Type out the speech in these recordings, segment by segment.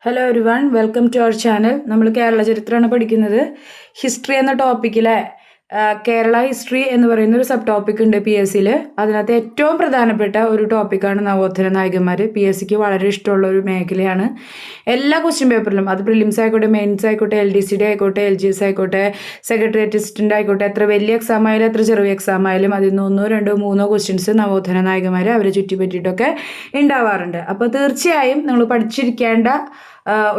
Hello everyone, welcome to our channel. നമ്മൾ കേരള ചരിത്രമാണ് പഠിക്കുന്നത്. ഹിസ്റ്ററി എന്ന ടോപ്പിക്കിലെ കേരള ഹിസ്റ്ററി എന്ന് പറയുന്ന ഒരു സബ് ടോപ്പിക് ഉണ്ട് PSCയിൽ. അതിനകത്ത് ഏറ്റവും പ്രധാനപ്പെട്ട ഒരു ടോപ്പിക്കാണ് നവോത്ഥാന നായകന്മാർ. PSCക്ക് വളരെ ഇഷ്ടമുള്ള ഒരു മേഖലയാണ്. എല്ലാ ക്വസ്റ്റ്യൻ പേപ്പറിലും, അത് പ്രിലിംസ് ആയിക്കോട്ടെ, മെയിൻസ് ആയിക്കോട്ടെ, LDCD ആയിക്കോട്ടെ, LGS ആയിക്കോട്ടെ, സെക്രട്ടേറിയറ്റ് അസിസ്റ്റൻ്റ് ആയിക്കോട്ടെ, എത്ര വലിയ എക്സാം ആയാലും എത്ര ചെറിയ എക്സാം ആയാലും അതിൽ നിന്ന് 1, 2, 3 ക്വസ്റ്റ്യൻസ് നവോത്ഥാന നായകന്മാർ അവരെ ചുറ്റിപ്പറ്റിയിട്ടൊക്കെ ഉണ്ടാവാറുണ്ട്. അപ്പോൾ തീർച്ചയായും നമ്മൾ പഠിച്ചിരിക്കേണ്ട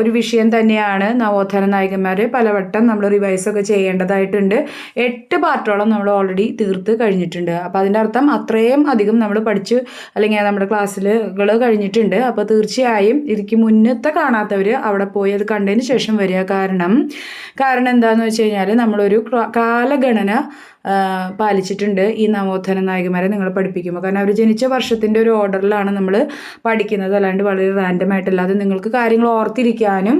ഒരു വിഷയം തന്നെയാണ് നവോത്ഥാന നായകന്മാർ. പലവട്ടം നമ്മൾ റിവൈസൊക്കെ ചെയ്യേണ്ടതായിട്ടുണ്ട്. 8 പാർട്ടോളം നമ്മൾ ഓൾറെഡി തീർത്ത് കഴിഞ്ഞിട്ടുണ്ട്. അപ്പോൾ അതിൻ്റെ അർത്ഥം അത്രയും അധികം നമ്മൾ പഠിച്ചു അല്ലെങ്കിൽ നമ്മുടെ ക്ലാസ്സുകൾ കഴിഞ്ഞിട്ടുണ്ട്. അപ്പോൾ തീർച്ചയായും ഇതിക്ക് മുന്നത്തെ കാണാത്തവർ അവിടെ പോയി അത് കണ്ടതിന് ശേഷം വരിക. കാരണം എന്താണെന്ന് വെച്ച് കഴിഞ്ഞാൽ നമ്മളൊരു കാലഗണന പാലിച്ചിട്ടുണ്ട് ഈ നവോത്ഥാന നായകന്മാരെ നിങ്ങൾ പഠിപ്പിക്കുമ്പോൾ. കാരണം അവർ ജനിച്ച വർഷത്തിൻ്റെ ഒരു ഓർഡറിലാണ് നമ്മൾ പഠിക്കുന്നത്, അല്ലാണ്ട് വളരെ റാൻഡം ആയിട്ടല്ലാതെ നിങ്ങൾക്ക് കാര്യങ്ങൾ ഓർത്തിരിക്കാനും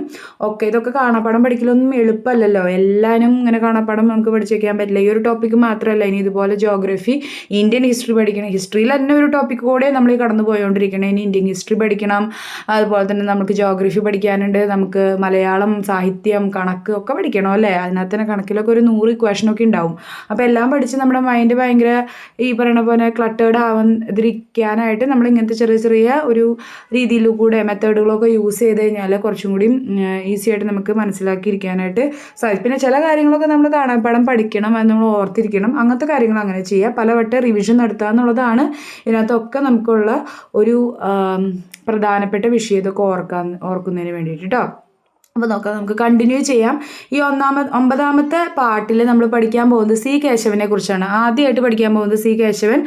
ഒക്കെ. ഇതൊക്കെ കാണാപ്പാടം പഠിക്കലൊന്നും എളുപ്പമല്ലല്ലോ. എല്ലാവരും ഇങ്ങനെ കാണാപ്പാടം നമുക്ക് പഠിച്ചു വയ്ക്കാൻ പറ്റില്ല. ഈ ഒരു ടോപ്പിക്ക് മാത്രമല്ല, ഇനി ഇതുപോലെ ജോഗ്രഫി, ഇന്ത്യൻ ഹിസ്റ്ററി പഠിക്കണം. ഹിസ്റ്ററിയിൽ തന്നെ ഒരു ടോപ്പിക്ക് കൂടെ നമ്മൾ കടന്നു പോയോണ്ടിരിക്കണം. ഇനി ഇന്ത്യൻ ഹിസ്റ്ററി പഠിക്കണം, അതുപോലെ തന്നെ നമുക്ക് ജോഗ്രഫി പഠിക്കാനുണ്ട്, നമുക്ക് മലയാളം, സാഹിത്യം, കണക്ക് ഒക്കെ പഠിക്കണം അല്ലേ. അതിനകത്ത് തന്നെ കണക്കിലൊക്കെ ഒരു 100 ഇക്വേഷനൊക്കെ ഉണ്ടാവും. അപ്പോൾ എല്ലാം പഠിച്ച് നമ്മുടെ മൈൻഡ് ഭയങ്കര ഈ പറയുന്ന പോലെ ക്ലട്ടേർഡ് ആവാതിരിക്കാനായിട്ട് നമ്മൾ ഇങ്ങനത്തെ ചെറിയ ചെറിയ ഒരു രീതിയിൽ കൂടെ മെത്തേഡുകളൊക്കെ യൂസ് ചെയ്ത് കഴിഞ്ഞാൽ കുറച്ചും കൂടി ഈസി ആയിട്ട് നമുക്ക് മനസ്സിലാക്കിയിരിക്കാനായിട്ട് സാധിക്കും. പിന്നെ ചില കാര്യങ്ങളൊക്കെ നമ്മൾ കാണാപ്പാടം പഠിക്കണം, അത് നമ്മൾ ഓർത്തിരിക്കണം. അങ്ങനത്തെ കാര്യങ്ങൾ അങ്ങനെ ചെയ്യുക. പലവട്ടം റിവിഷൻ നടത്തുക എന്നുള്ളതാണ് ഇതിനകത്തൊക്കെ നമുക്കുള്ള ഒരു പ്രധാനപ്പെട്ട വിഷയം. ഇതൊക്കെ ഓർക്കുന്നതിന് വേണ്ടിയിട്ട് കേട്ടോ. അപ്പോൾ നോക്കാം, നമുക്ക് കണ്ടിന്യൂ ചെയ്യാം. ഈ 9ാമത്തെ പാർട്ടിൽ നമ്മൾ പഠിക്കാൻ പോകുന്നത് C. കേശവനെ കുറിച്ചാണ്. ആദ്യമായിട്ട് പഠിക്കാൻ പോകുന്നത് C. കേശവൻ.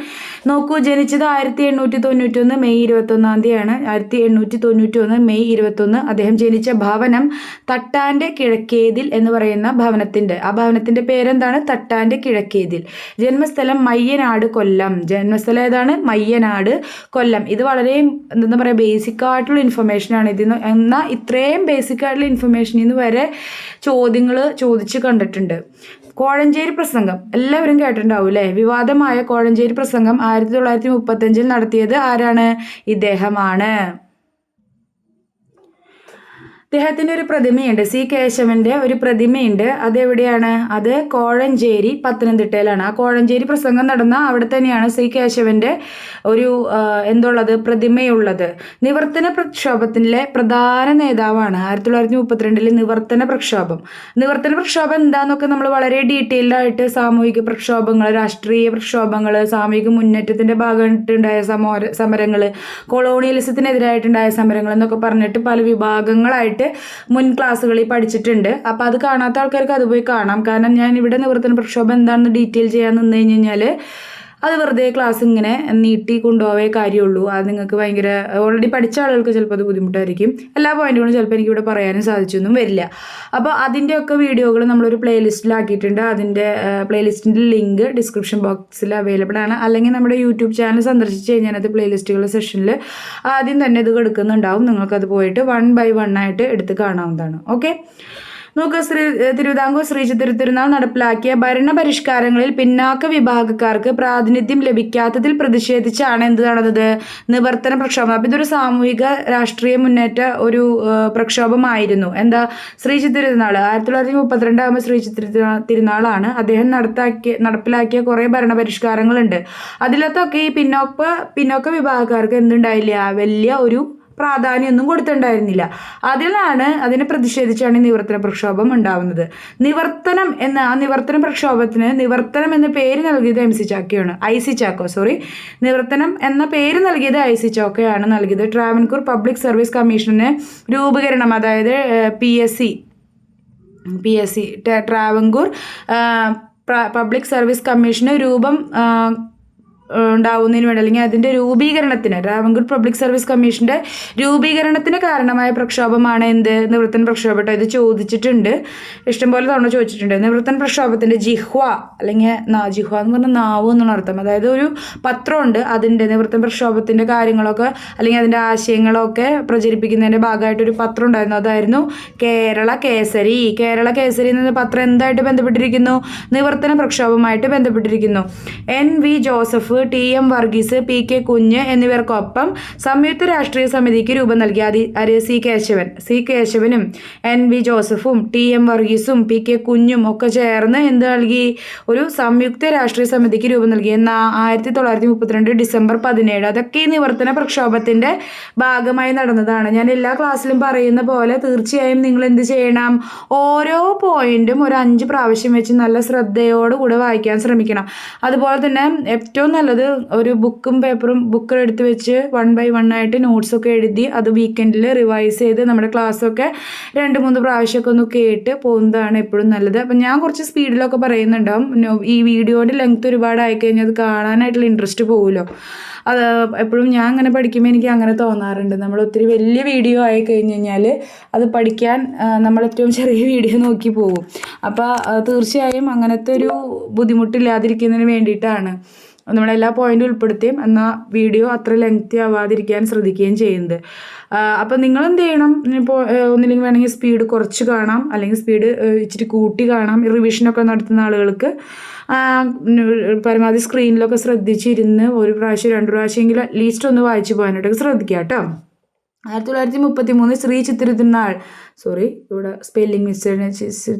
നോക്കൂ, ജനിച്ചത് 1891 മെയ് 21 1891 മെയ് 21. അദ്ദേഹം ജനിച്ച ഭവനം തട്ടാൻ്റെ കിഴക്കേതിൽ എന്ന് പറയുന്ന ആ ഭവനത്തിൻ്റെ പേരെന്താണ്? തട്ടാൻ്റെ കിഴക്കേതിൽ. ജന്മസ്ഥലം മയ്യനാട്, കൊല്ലം. ജന്മസ്ഥലം ഏതാണ്? മയ്യനാട്, കൊല്ലം. ഇത് വളരെ എന്താ പറയുക, ബേസിക് ആയിട്ടുള്ള ഇൻഫർമേഷനാണ് ഇതിന്. എന്നാൽ ഇത്രയും ബേസിക് ആയിട്ടുള്ള ഇൻഫർമേഷനിൽ നിന്ന് വരെ ചോദ്യങ്ങൾ ചോദിച്ച് കണ്ടിട്ടുണ്ട്. കോഴഞ്ചേരി പ്രസംഗം എല്ലാവരും കേട്ടിട്ടുണ്ടാവും അല്ലേ? വിവാദമായ കോഴഞ്ചേരി പ്രസംഗം 1935 നടത്തിയത് ആരാണ്? ഇദ്ദേഹമാണ്. അദ്ദേഹത്തിൻ്റെ ഒരു പ്രതിമയുണ്ട്, C. കേശവൻ്റെ ഒരു പ്രതിമയുണ്ട്. അതെവിടെയാണ്? അത് കോഴഞ്ചേരി, പത്തനംതിട്ടയിലാണ്. ആ കോഴഞ്ചേരി പ്രസംഗം നടന്ന അവിടെ തന്നെയാണ് C. കേശവൻ്റെ ഒരു പ്രതിമയുള്ളത്. നിവർത്തന പ്രക്ഷോഭത്തിലെ പ്രധാന നേതാവാണ്. 1932 നിവർത്തന പ്രക്ഷോഭം എന്താന്നൊക്കെ നമ്മൾ വളരെ ഡീറ്റെയിൽഡ് ആയിട്ട് സാമൂഹിക പ്രക്ഷോഭങ്ങൾ, രാഷ്ട്രീയ പ്രക്ഷോഭങ്ങൾ, സാമൂഹിക മുന്നേറ്റത്തിൻ്റെ ഭാഗമായിട്ടുണ്ടായ സമരങ്ങൾ, കൊളോണിയലിസത്തിനെതിരായിട്ടുണ്ടായ സമരങ്ങൾ എന്നൊക്കെ പറഞ്ഞിട്ട് പല വിഭാഗങ്ങളായിട്ട് മുൻ ക്ലാസ്സുകളിൽ പഠിച്ചിട്ടുണ്ട്. അപ്പോൾ അത് കാണാത്ത ആൾക്കാർക്ക് അത് പോയി കാണാം. കാരണം ഞാൻ ഇവിടെ നിവർത്തന പ്രക്ഷോഭം എന്താണെന്ന് ഡീറ്റെയിൽ ചെയ്യാൻ നിന്ന് കഴിഞ്ഞാൽ അത് വെറുതെ ക്ലാസ് ഇങ്ങനെ നീട്ടി കൊണ്ടുപോവേ കാര്യമുള്ളൂ. അത് നിങ്ങൾക്ക് ഭയങ്കര ഓൾറെഡി പഠിച്ച ആളുകൾക്ക് ചിലപ്പോൾ അത് ബുദ്ധിമുട്ടായിരിക്കും. എല്ലാ പോയിന്റുകളും ചിലപ്പോൾ എനിക്കിവിടെ പറയാനും സാധിച്ചൊന്നും വരില്ല. അപ്പോൾ അതിൻ്റെയൊക്കെ വീഡിയോകൾ നമ്മളൊരു പ്ലേലിസ്റ്റിലാക്കിയിട്ടുണ്ട്. അതിൻ്റെ പ്ലേലിസ്റ്റിൻ്റെ ലിങ്ക് ഡിസ്ക്രിപ്ഷൻ ബോക്സിൽ അവൈലബിൾ ആണ്. അല്ലെങ്കിൽ നമ്മുടെ യൂട്യൂബ് ചാനൽ സന്ദർശിച്ച് കഴിഞ്ഞാൽ അത് പ്ലേലിസ്റ്റുകളുടെ സെഷനിൽ ആദ്യം തന്നെ ഇത് എടുക്കുന്നുണ്ടാവും. നിങ്ങൾക്കത് പോയിട്ട് 1 by 1 ആയിട്ട് എടുത്ത് കാണാവുന്നതാണ്. ഓക്കെ, നോക്കുക. തിരുവിതാംകൂർ ശ്രീചിത്തിര തിരുനാൾ നടപ്പിലാക്കിയ ഭരണപരിഷ്കാരങ്ങളിൽ പിന്നാക്ക വിഭാഗക്കാർക്ക് പ്രാതിനിധ്യം ലഭിക്കാത്തതിൽ പ്രതിഷേധിച്ചാണ് എന്ത് നടന്നത്? നിവർത്തന പ്രക്ഷോഭം. അപ്പം ഇതൊരു സാമൂഹിക രാഷ്ട്രീയ മുന്നേറ്റ ഒരു പ്രക്ഷോഭമായിരുന്നു. എന്താ? ശ്രീചിത്തിര തിരുനാൾ 1932 ആകുമ്പോൾ ശ്രീചിത്തിര തിരുനാളാണ്. അദ്ദേഹം നടപ്പിലാക്കിയ കുറേ ഭരണപരിഷ്കാരങ്ങളുണ്ട്. അതിലത്തൊക്കെ ഈ പിന്നോക്ക വിഭാഗക്കാർക്ക് എന്തുണ്ടായില്ല? വലിയ ഒരു പ്രാധാന്യമൊന്നും കൊടുത്തിട്ടുണ്ടായിരുന്നില്ല. അതിനെ പ്രതിഷേധിച്ചാണ് നിവർത്തന പ്രക്ഷോഭം ഉണ്ടാവുന്നത്. നിവർത്തന പ്രക്ഷോഭത്തിന് നിവർത്തനം എന്ന പേര് നൽകിയത് നിവർത്തനം എന്ന പേര് നൽകിയത് IC ചാക്കോയാണ് നൽകിയത്. ട്രാവൻകൂർ പബ്ലിക് സർവീസ് കമ്മീഷന് രൂപീകരണം, അതായത് PSC Travancore public service commission രൂപം ഉണ്ടാവുന്നതിന് വേണ്ടി, അല്ലെങ്കിൽ അതിൻ്റെ രൂപീകരണത്തിന്, ട്രാവൻകൂർ പബ്ലിക് സർവീസ് കമ്മീഷൻ്റെ രൂപീകരണത്തിന് കാരണമായ പ്രക്ഷോഭമാണ് നിവർത്തന പ്രക്ഷോഭം. ഇത് ചോദിച്ചിട്ടുണ്ട്, ഇഷ്ടംപോലെ തവണ ചോദിച്ചിട്ടുണ്ട്. നിവർത്തന പ്രക്ഷോഭത്തിൻ്റെ ജിഹ്വ അല്ലെങ്കിൽ ജിഹ്വ എന്ന് പറഞ്ഞാൽ നാവ് എന്നുള്ള അർത്ഥം. അതായത് ഒരു പത്രമുണ്ട്, അതിൻ്റെ നിവർത്തന പ്രക്ഷോഭത്തിൻ്റെ കാര്യങ്ങളൊക്കെ അല്ലെങ്കിൽ അതിൻ്റെ ആശയങ്ങളൊക്കെ പ്രചരിപ്പിക്കുന്നതിൻ്റെ ഭാഗമായിട്ടൊരു പത്രം ഉണ്ടായിരുന്നു. അതായിരുന്നു കേരള കേസരി. കേരള കേസരി എന്ന പത്രം എന്തായിട്ട് ബന്ധപ്പെട്ടിരിക്കുന്നു? നിവർത്തന പ്രക്ഷോഭമായിട്ട് ബന്ധപ്പെട്ടിരിക്കുന്നു. NV Joseph TM Varghese, PK കുഞ്ഞ് എന്നിവർക്കൊപ്പം സംയുക്ത രാഷ്ട്രീയ സമിതിക്ക് രൂപം നൽകി. സി കേശവനും NV ജോസഫും TM വർഗീസും PK കുഞ്ഞും ഒക്കെ ചേർന്ന് എന്ത് നൽകി? ഒരു സംയുക്ത രാഷ്ട്രീയ സമിതിക്ക് രൂപം നൽകി. എന്നാൽ 1932 ഡിസംബർ 17. അതൊക്കെ ഈ നിവർത്തന പ്രക്ഷോഭത്തിന്റെ ഭാഗമായി നടന്നതാണ്. ഞാൻ എല്ലാ ക്ലാസ്സിലും പറയുന്ന പോലെ തീർച്ചയായും നിങ്ങൾ എന്ത് ചെയ്യണം? ഓരോ പോയിന്റും ഒരു 5 പ്രാവശ്യം വെച്ച് നല്ല ശ്രദ്ധയോടുകൂടെ വായിക്കാൻ ശ്രമിക്കണം. അതുപോലെ തന്നെ ഏറ്റവും നല്ലത് ഒരു ബുക്കും പേപ്പറും എടുത്ത് വെച്ച് 1 by 1 ആയിട്ട് നോട്ട്സൊക്കെ എഴുതി അത് വീക്കെൻഡിൽ റിവൈസ് ചെയ്ത് നമ്മുടെ ക്ലാസ്സൊക്കെ 2-3 പ്രാവശ്യമൊക്കെ ഒന്ന് കേട്ട് പോകുന്നതാണ് എപ്പോഴും നല്ലത്. അപ്പം ഞാൻ കുറച്ച് സ്പീഡിലൊക്കെ പറയുന്നുണ്ടാവും. ഈ വീഡിയോയുടെ ലെങ്ത് ഒരുപാട് ആയിക്കഴിഞ്ഞാൽ അത് കാണാനായിട്ടുള്ള ഇൻട്രസ്റ്റ് പോകുമല്ലോ. അത് എപ്പോഴും ഞാൻ അങ്ങനെ പഠിക്കുമ്പോൾ എനിക്ക് അങ്ങനെ തോന്നാറുണ്ട്. നമ്മൾ ഒത്തിരി വലിയ വീഡിയോ ആയി കഴിഞ്ഞ് കഴിഞ്ഞാൽ അത് പഠിക്കാൻ നമ്മൾ ഏറ്റവും ചെറിയ വീഡിയോ നോക്കി പോകും. അപ്പോൾ തീർച്ചയായും അങ്ങനത്തെ ഒരു ബുദ്ധിമുട്ടില്ലാതിരിക്കുന്നതിന് വേണ്ടിയിട്ടാണ് നമ്മളെല്ലാ പോയിന്റും ഉൾപ്പെടുത്തുകയും എന്നാൽ വീഡിയോ അത്ര ലെങ്തി ആവാതിരിക്കാൻ ശ്രദ്ധിക്കുകയും ചെയ്യുന്നത്. അപ്പം നിങ്ങൾ എന്ത് ചെയ്യണം? ഇപ്പോൾ ഒന്നില്ലെങ്കിൽ വേണമെങ്കിൽ സ്പീഡ് കുറച്ച് കാണാം, അല്ലെങ്കിൽ സ്പീഡ് ഇച്ചിരി കൂട്ടി കാണാം. റിവിഷനൊക്കെ നടത്തുന്ന ആളുകൾക്ക് പരമാവധി സ്ക്രീനിലൊക്കെ ശ്രദ്ധിച്ചിരുന്ന് 1 പ്രാവശ്യം 2 പ്രാവശ്യമെങ്കിലും അറ്റ്ലീസ്റ്റ് ഒന്ന് വായിച്ചു പോകാനായിട്ടൊക്കെ ശ്രദ്ധിക്കുക കേട്ടോ. 1933 ശ്രീ ചിത്തിരത്തിരുനാൾ ഇവിടെ സ്പെല്ലിംഗ് മിസ്റ്റേക്ക്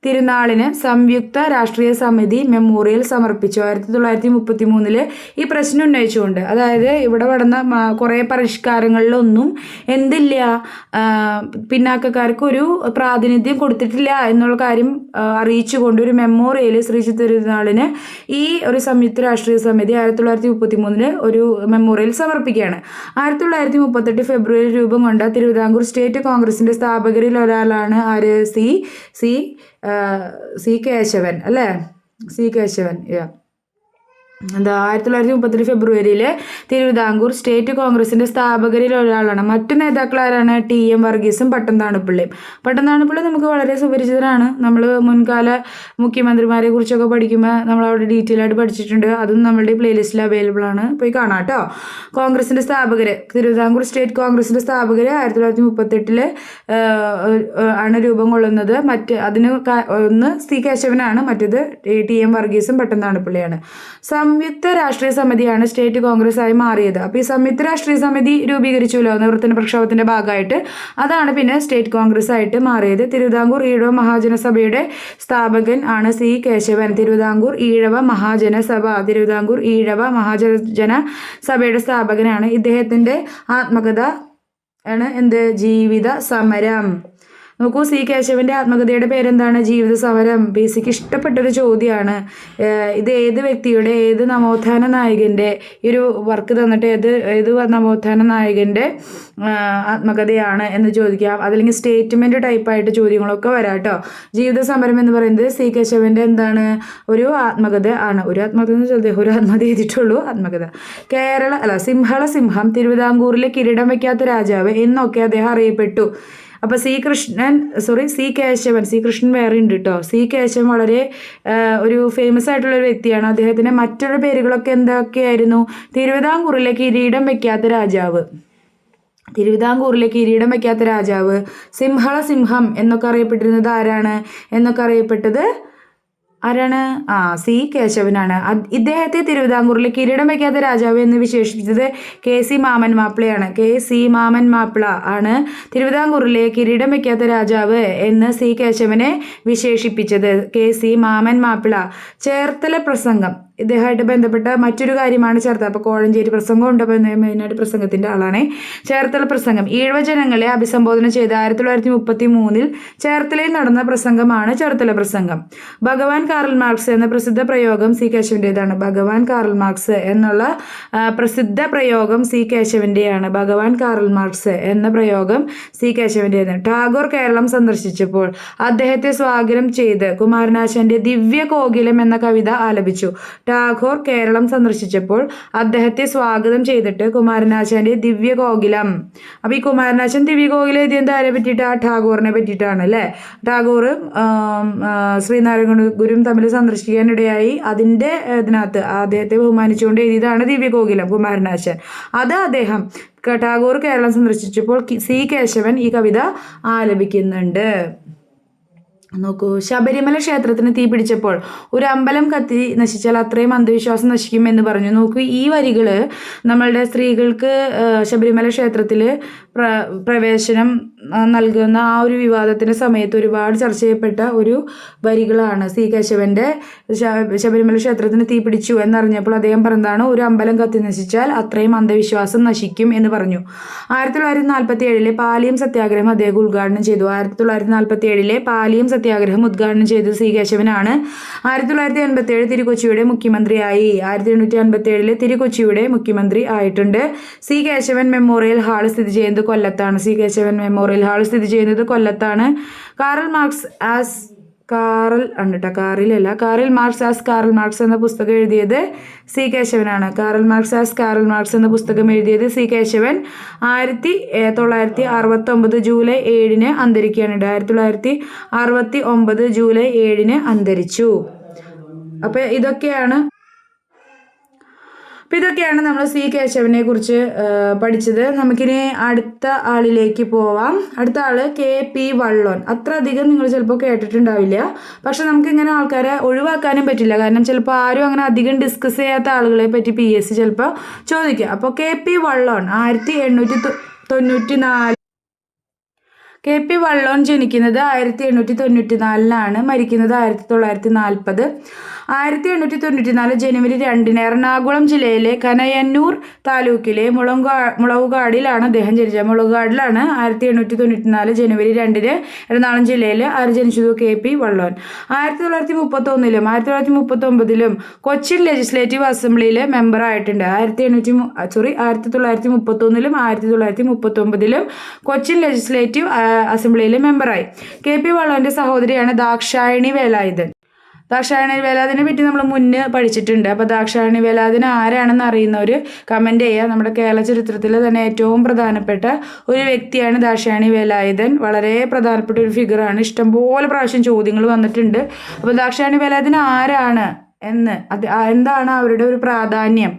തിരുനാളിന് സംയുക്ത രാഷ്ട്രീയ സമിതി മെമ്മോറിയൽ സമർപ്പിച്ചു. 1933 ഈ പ്രശ്നം ഉന്നയിച്ചുകൊണ്ട്, അതായത് ഇവിടെ നടന്ന കുറേ പരിഷ്കാരങ്ങളിലൊന്നും എന്തില്ല, പിന്നാക്കക്കാർക്ക് ഒരു പ്രാതിനിധ്യം കൊടുത്തിട്ടില്ല എന്നുള്ള കാര്യം അറിയിച്ചുകൊണ്ട് ഒരു മെമ്മോറിയൽ ശ്രീ തിരുനാളിന് ഈ ഒരു സംയുക്ത രാഷ്ട്രീയ സമിതി 1933 ഒരു മെമ്മോറിയൽ സമർപ്പിക്കുകയാണ്. 1938 ഫെബ്രുവരി രൂപം കൊണ്ട തിരുവിതാംകൂർ സ്റ്റേറ്റ് കോൺഗ്രസിന്റെ സ്ഥാപകരിൽ ഒരാളാണ് ആര്? സി കേശവൻ അല്ലേ? സി കേശവൻ. 1938 ഫെബ്രുവരിയിൽ തിരുവിതാംകൂർ സ്റ്റേറ്റ് കോൺഗ്രസിന്റെ സ്ഥാപകരിൽ ഒരാളാണ്. മറ്റു നേതാക്കൾ ആരാണ്? TM വർഗീസും പട്ടംതാണിപ്പിള്ളയും. പട്ടംതാണിപ്പിള്ള നമുക്ക് വളരെ സുപരിചിതരാണ്. നമ്മൾ മുൻകാല മുഖ്യമന്ത്രിമാരെ കുറിച്ചൊക്കെ പഠിക്കുമ്പോൾ നമ്മൾ അവിടെ ഡീറ്റെയിൽ ആയിട്ട് പഠിച്ചിട്ടുണ്ട്. അതും നമ്മളുടെ പ്ലേലിസ്റ്റിൽ അവൈലബിൾ ആണ്, പോയി കാണാം കേട്ടോ. കോൺഗ്രസിന്റെ സ്ഥാപകർ, തിരുവിതാംകൂർ സ്റ്റേറ്റ് കോൺഗ്രസിന്റെ സ്ഥാപകർ 1938 ആണ് രൂപം കൊള്ളുന്നത്. അതിന് ഒന്ന് സി കേശവനാണ്, മറ്റേത് TM വർഗീസും പട്ടംതാണിപ്പിള്ളയാണ്. സംയുക്ത രാഷ്ട്രീയ സമിതിയാണ് സ്റ്റേറ്റ് കോൺഗ്രസ് ആയി മാറിയത്. അപ്പോൾ ഈ സംയുക്ത രാഷ്ട്രീയ സമിതി രൂപീകരിച്ചുല്ലോ നിവർത്തന പ്രക്ഷോഭത്തിന്റെ ഭാഗമായിട്ട്. അതാണ് പിന്നെ സ്റ്റേറ്റ് കോൺഗ്രസ് ആയിട്ട് മാറിയത്. തിരുവിതാംകൂർ ഈഴവ മഹാജനസഭയുടെ സ്ഥാപകൻ ആണ് സി കേശവൻ. തിരുവിതാംകൂർ ഈഴവ മഹാജനസഭയുടെ സ്ഥാപകനാണ്. ഇദ്ദേഹത്തിന്റെ ആത്മകഥ ആണ് എന്ത്? ജീവിത സമരം. നോക്കൂ, സി കേശവന്റെ ആത്മകഥയുടെ പേരെന്താണ്? ജീവിത സമരം. ബേസിക്ക് ഇഷ്ടപ്പെട്ടൊരു ചോദ്യമാണ്. ഇത് ഏത് വ്യക്തിയുടെ, ഏത് നവോത്ഥാന നായകന്റെ ഈ ഒരു വർക്ക് തന്നിട്ട് ഏത് നവോത്ഥാന നായകന്റെ ആത്മകഥയാണ് എന്ന് ചോദിക്കാം. അതല്ലെങ്കിൽ സ്റ്റേറ്റ്മെന്റ് ടൈപ്പായിട്ട് ചോദ്യങ്ങളൊക്കെ വരാം കേട്ടോ. ജീവിത സമരം എന്ന് പറയുന്നത് സി കേശവന്റെ എന്താണ്? ഒരു ആത്മകഥ ആണ്. ഒരു ആത്മകഥ എഴുതിയിട്ടുള്ളൂ ആത്മകഥ. സിംഹള സിംഹം, തിരുവിതാംകൂറിലെ കിരീടം വയ്ക്കാത്ത രാജാവ് എന്നൊക്കെ അദ്ദേഹം അറിയപ്പെട്ടു. അപ്പോൾ സി കൃഷ്ണൻ വേറെ ഉണ്ട് കേട്ടോ. സി കേശവൻ വളരെ ഒരു ഫേമസ് ആയിട്ടുള്ള ഒരു വ്യക്തിയാണ്. അദ്ദേഹത്തിന്റെ മറ്റുള്ള പേരുകളൊക്കെ എന്തൊക്കെയായിരുന്നു? തിരുവിതാംകൂറിലെ കിരീടം വയ്ക്കാത്ത രാജാവ്, സിംഹള സിംഹം എന്നൊക്കെ അറിയപ്പെട്ടിരുന്നത് ആരാണ്? സി കേശവനാണ്. ഇദ്ദേഹത്തെ തിരുവിതാംകൂറിലെ കിരീടം വയ്ക്കാത്ത രാജാവ് എന്ന് വിശേഷിപ്പിച്ചത് KC മാമൻ മാപ്പിളയാണ്. KC മാമൻ മാപ്പിള ആണ് തിരുവിതാംകൂറിലെ കിരീടം വയ്ക്കാത്ത രാജാവ് എന്ന് സി കേശവനെ വിശേഷിപ്പിച്ചത്. KC മാമൻ മാപ്പിള. ചേർത്തല പ്രസംഗം ഇദ്ദേഹമായിട്ട് ബന്ധപ്പെട്ട മറ്റൊരു കാര്യമാണ് ചേർത്തല. അപ്പോൾ കോഴഞ്ചേരി പ്രസംഗം ഉണ്ട്, അപ്പോൾ മെയിനായിട്ട് പ്രസംഗത്തിൻ്റെ ആളാണ്. ചേർത്തല പ്രസംഗം ഈഴവ ജനങ്ങളെ അഭിസംബോധന ചെയ്ത് 1933 ചേർത്തലയിൽ നടന്ന പ്രസംഗമാണ് ചേർത്തല പ്രസംഗം. ഭഗവാൻ കാറൽ മാർക്സ് എന്ന പ്രസിദ്ധ പ്രയോഗം സി കേശവൻ്റെതാണ്. ഭഗവാൻ കാറൽ മാർക്സ് എന്നുള്ള പ്രസിദ്ധ പ്രയോഗം സി കേശവൻ്റെയാണ്. ഭഗവാൻ കാറൽ മാർക്സ് എന്ന പ്രയോഗം സി കേശവൻ്റെയാണ്. ടാഗോർ കേരളം സന്ദർശിച്ചപ്പോൾ അദ്ദേഹത്തെ സ്വാഗതം ചെയ്ത് കുമാരനാശാന്റെ ദിവ്യ കോകിലം എന്ന കവിത ആലപിച്ചു. ടാഗോർ കേരളം സന്ദർശിച്ചപ്പോൾ അദ്ദേഹത്തെ സ്വാഗതം ചെയ്തിട്ട് കുമാരനാശാന്റെ ദിവ്യ കോകിലം. അപ്പൊ ഈ കുമാരനാശൻ ദിവ്യ കോകിലം എഴുതിയത് ആരെ പറ്റിയിട്ടാ? ടാഗോറിനെ പറ്റിയിട്ടാണ് അല്ലേ. ടാഗോർ ശ്രീനാരായണ ഗുരു തമ്മിൽ സന്ദർശിക്കാനിടയായി അതിൻ്റെ ഇതിനകത്ത് അദ്ദേഹത്തെ ബഹുമാനിച്ചുകൊണ്ട് എഴുതിയതാണ് ദിവ്യ കോകിലം കുമാരനാശാൻ. അത് അദ്ദേഹം ടാഗോർ കേരളം സന്ദർശിച്ചപ്പോൾ സി കേശവൻ ഈ കവിത ആലപിക്കുന്നുണ്ട്. നോക്കൂ, ശബരിമല ക്ഷേത്രത്തിന് തീ പിടിച്ചപ്പോൾ ഒരു അമ്പലം കത്തി നശിച്ചാൽ അത്രയും അന്ധവിശ്വാസം നശിക്കും എന്ന് പറഞ്ഞു. നോക്കൂ, ഈ വരികൾ നമ്മളുടെ സ്ത്രീകൾക്ക് ശബരിമല ക്ഷേത്രത്തിൽ പ്രവേശനം നൽകുന്ന ആ ഒരു വിവാദത്തിൻ്റെ സമയത്ത് ഒരുപാട് ചർച്ച ചെയ്യപ്പെട്ട ഒരു വരികളാണ്. സി കേശവൻ്റെ ശബരിമല ക്ഷേത്രത്തിന് തീ പിടിച്ചു എന്നറിഞ്ഞപ്പോൾ അദ്ദേഹം പറഞ്ഞതാണ്, ഒരു അമ്പലം കത്തി നശിച്ചാൽ അത്രയും അന്ധവിശ്വാസം നശിക്കും എന്ന് പറഞ്ഞു. 1947 പാലിയം സത്യാഗ്രഹം അദ്ദേഹം ഉദ്ഘാടനം ചെയ്തു. 1947 പാലിയം സത്യാഗ്രഹം ഉദ്ഘാടനം ചെയ്തത് സി കേശവനാണ്. 1987 തിരുക്കൊച്ചിയുടെ മുഖ്യമന്ത്രിയായി. 1857 തിരുക്കൊച്ചിയുടെ മുഖ്യമന്ത്രി ആയിട്ടുണ്ട്. സി കേശവൻ മെമ്മോറിയൽ ഹാൾ സ്ഥിതി ചെയ്യുന്നത് കൊല്ലത്താണ്. സി കേശവൻ മെമ്മോറിയൽ ഹാൾ സ്ഥിതി ചെയ്യുന്നത് കൊല്ലത്താണ്. കാറൽ മാർക്സ് എന്ന പുസ്തകം എഴുതിയത് സി കേശവനാണ്. കാറൽ മാർക്സ് എന്ന പുസ്തകം എഴുതിയത് സി കേശവൻ 1969 ജൂലൈ 7 അന്തരിക്കുകയാണ്. 1969 ജൂലൈ 7 അന്തരിച്ചു. അപ്പോൾ ഇതൊക്കെയാണ് നമ്മൾ സി കേശവനെ കുറിച്ച് പഠിച്ചത്. നമുക്കിനി അടുത്ത ആളിലേക്ക് പോവാം. അടുത്ത ആള് KP വള്ളോൻ. അത്ര അധികം നിങ്ങൾ ചിലപ്പോൾ കേട്ടിട്ടുണ്ടാവില്ല. പക്ഷെ നമുക്ക് ഇങ്ങനെ ആൾക്കാരെ ഒഴിവാക്കാനും പറ്റില്ല. കാരണം ചിലപ്പോൾ ആരും അങ്ങനെ അധികം ഡിസ്കസ് ചെയ്യാത്ത ആളുകളെ പറ്റി PSC ചിലപ്പോൾ ചോദിക്കുക. അപ്പോൾ KP വള്ളോൻ 1894 KP വള്ളോൻ ജനിക്കുന്നത് 1894 മരിക്കുന്നത് 1940. 1894 ജനുവരി 2 എറണാകുളം ജില്ലയിലെ കനയന്നൂർ താലൂക്കിലെ മുളവുകാടിലാണ് അദ്ദേഹം ജനിച്ചത്. മുളവുകാടിലാണ് 1894 ജനുവരി 2 എറണാകുളം ജില്ലയിൽ ജനിച്ചത് KP വള്ളോൻ. 1931 കൊച്ചിൻ ലെജിസ്ലേറ്റീവ് അസംബ്ലിയിലെ മെമ്പർ ആയിട്ടുണ്ട്. 1931 1939 കൊച്ചിൻ ലെജിസ്ലേറ്റീവ് അസംബ്ലിയിലെ മെമ്പറായി. KP വള്ളോന്റെ സഹോദരിയാണ് ദാക്ഷായണി വേലായുധൻ. ദാക്ഷായണി വേലായുധനെ പറ്റി നമ്മൾ മുന്നേ പഠിച്ചിട്ടുണ്ട്. അപ്പോൾ ദാക്ഷായണി വേലായുധൻ ആരാണെന്ന് അറിയുന്നവർ കമൻറ്റ് ചെയ്യുക. നമ്മുടെ കേരള ചരിത്രത്തിൽ തന്നെ ഏറ്റവും പ്രധാനപ്പെട്ട ഒരു വ്യക്തിയാണ് ദാക്ഷായണി വേലായുധൻ. വളരെ പ്രധാനപ്പെട്ട ഒരു ഫിഗറാണ്. ഇഷ്ടംപോലെ പ്രാവശ്യം ചോദ്യങ്ങൾ വന്നിട്ടുണ്ട്. അപ്പോൾ ദാക്ഷായണി വേലായുധൻ ആരാണ് എന്താണ് അവരുടെ ഒരു പ്രാധാന്യം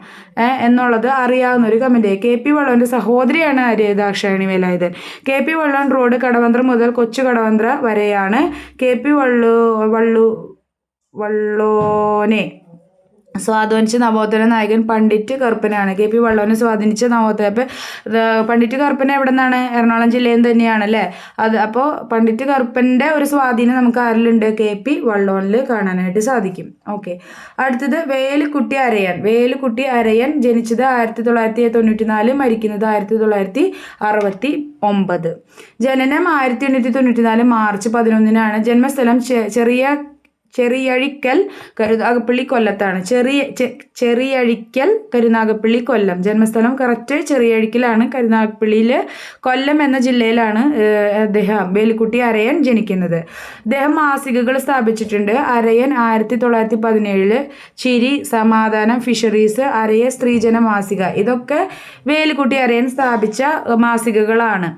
എന്നുള്ളത് അറിയാവുന്ന ഒരു കമൻറ്റ്. KP വള്ളോൻ്റെ സഹോദരിയാണ് ആര്? ദാക്ഷായണി വേലായുധൻ. KP വള്ളോൻ റോഡ് കടവന്ത്ര മുതൽ കൊച്ചു കടവന്ത്ര വരെയാണ്. KP വള്ളോനെ സ്വാധീനിച്ച നവോത്ഥാന നായകൻ പണ്ഡിറ്റ് കറുപ്പനാണ്. KP വള്ളോനെ സ്വാധീനിച്ച നവോത്ഥാന. അപ്പോൾ പണ്ഡിറ്റ് കറുപ്പൻ എവിടെ നിന്നാണ്? എറണാകുളം ജില്ലയിൽ തന്നെയാണ് അല്ലേ? അപ്പോൾ പണ്ഡിറ്റ് കറുപ്പൻ്റെ ഒരു സ്വാധീനം നമുക്ക് ആരിലുണ്ട്? KP വള്ളോനിൽ കാണാനായിട്ട് സാധിക്കും. ഓക്കെ, അടുത്തത് വേലുക്കുട്ടി അരയൻ ജനിച്ചത് 1994 മരിക്കുന്നത് 1969. ജനനം 1894 മാർച്ച് 11 ജന്മസ്ഥലം ചെറിയഴിക്കൽ കരുനാഗപ്പള്ളി കൊല്ലത്താണ്. ചെറിയഴിക്കൽ കരുനാഗപ്പള്ളി കൊല്ലം. ജന്മസ്ഥലം കറക്റ്റ് ചെറിയഴിക്കലാണ്, കരുനാഗപ്പള്ളിയിൽ കൊല്ലം എന്ന ജില്ലയിലാണ് അദ്ദേഹം വേലുക്കുട്ടി അരയൻ ജനിക്കുന്നത്. അദ്ദേഹം മാസികകൾ സ്ഥാപിച്ചിട്ടുണ്ട്. അരയൻ 1917, ചിരി, സമാധാനം, ഫിഷറീസ്, അരയ സ്ത്രീജന മാസിക. ഇതൊക്കെ വേലുക്കുട്ടി അരയൻ സ്ഥാപിച്ച മാസികകളാണ്.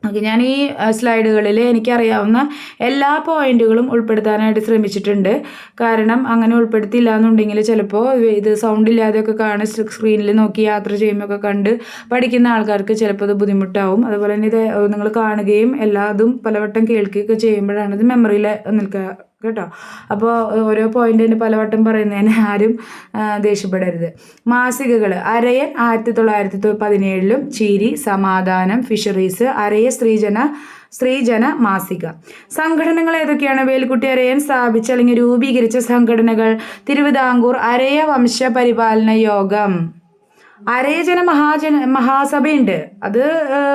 ഓക്കെ, ഞാൻ ഈ സ്ലൈഡുകളിൽ എനിക്കറിയാവുന്ന എല്ലാ പോയിന്റുകളും ഉൾപ്പെടുത്താനായിട്ട് ശ്രമിച്ചിട്ടുണ്ട്. കാരണം അങ്ങനെ ഉൾപ്പെടുത്തിയില്ല എന്നുണ്ടെങ്കിൽ ചിലപ്പോൾ ഇത് സൗണ്ട് ഇല്ലാതെയൊക്കെ സ്ക്രീനിൽ നോക്കി യാത്ര ചെയ്യുമ്പോഴൊക്കെ കണ്ട് പഠിക്കുന്ന ആൾക്കാർക്ക് ചിലപ്പോൾ ഇത് ബുദ്ധിമുട്ടാവും. അതുപോലെ തന്നെ ഇത് നിങ്ങൾ കാണുകയും എല്ലാതും പലവട്ടം കേൾക്കുകയൊക്കെ ചെയ്യുമ്പോഴാണ് ഇത് മെമ്മറിയിൽ നിൽക്കുക കേട്ടോ. അപ്പോൾ ഓരോ പോയിന്റിന് പലവട്ടം പറയുന്നതിന് ആരും ദേഷ്യപ്പെടരുത്. മാസികകൾ: അരയൻ 1917, ചിരി, സമാധാനം, ഫിഷറീസ്, അരയ സ്ത്രീജന മാസിക. സംഘടനകൾ ഏതൊക്കെയാണ്? വേലുക്കുട്ടി അരയൻ സ്ഥാപിച്ച അല്ലെങ്കിൽ രൂപീകരിച്ച സംഘടനകൾ: തിരുവിതാംകൂർ അരയ വംശ പരിപാലന യോഗം, അരയജന മഹാസഭയുണ്ട്. അത്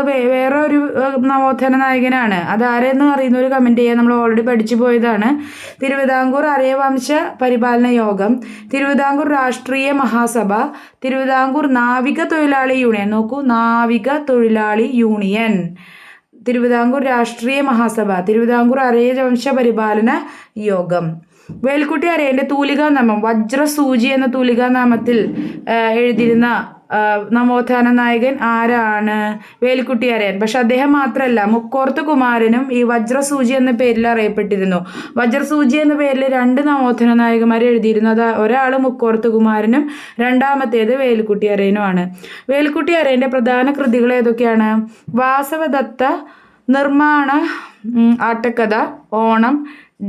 വേറെ ഒരു നവോത്ഥാന നായകനാണ്. അത് ആരെന്ന് അറിയുന്ന ഒരു കമൻറ്റ് ചെയ്യാൻ നമ്മൾ ഓൾറെഡി പഠിച്ചു പോയതാണ്. തിരുവിതാംകൂർ അരയവംശ പരിപാലന യോഗം, തിരുവിതാംകൂർ രാഷ്ട്രീയ മഹാസഭ, തിരുവിതാംകൂർ നാവിക തൊഴിലാളി യൂണിയൻ. നോക്കൂ, നാവിക തൊഴിലാളി യൂണിയൻ, തിരുവിതാംകൂർ രാഷ്ട്രീയ മഹാസഭ, തിരുവിതാംകൂർ അരയവംശ പരിപാലന യോഗം. വേലുക്കുട്ടി അരയൻ്റെ തൂലികാനാമം വജ്രസൂചി എന്ന തൂലികാനാമത്തിൽ എഴുതിയിരുന്ന നവോത്ഥാന നായകൻ ആരാണ്? വേലുക്കുട്ടി അരയൻ. പക്ഷെ അദ്ദേഹം മാത്രമല്ല, മുക്കോർത്ത് കുമാരനും ഈ വജ്രസൂചി എന്ന പേരിൽ അറിയപ്പെട്ടിരുന്നു. വജ്രസൂചി എന്ന പേരിൽ 2 നവോത്ഥാന നായകന്മാർ എഴുതിയിരുന്നു. അത് ഒരാൾ മുക്കോർത്ത് കുമാരനും രണ്ടാമത്തേത് വേലുക്കുട്ടി അരയനുമാണ്. വേലുക്കുട്ടി അരയൻ്റെ പ്രധാന കൃതികൾ ഏതൊക്കെയാണ്? വാസവദത്ത നിർമ്മാണ ആട്ടക്കഥ, ഓണം,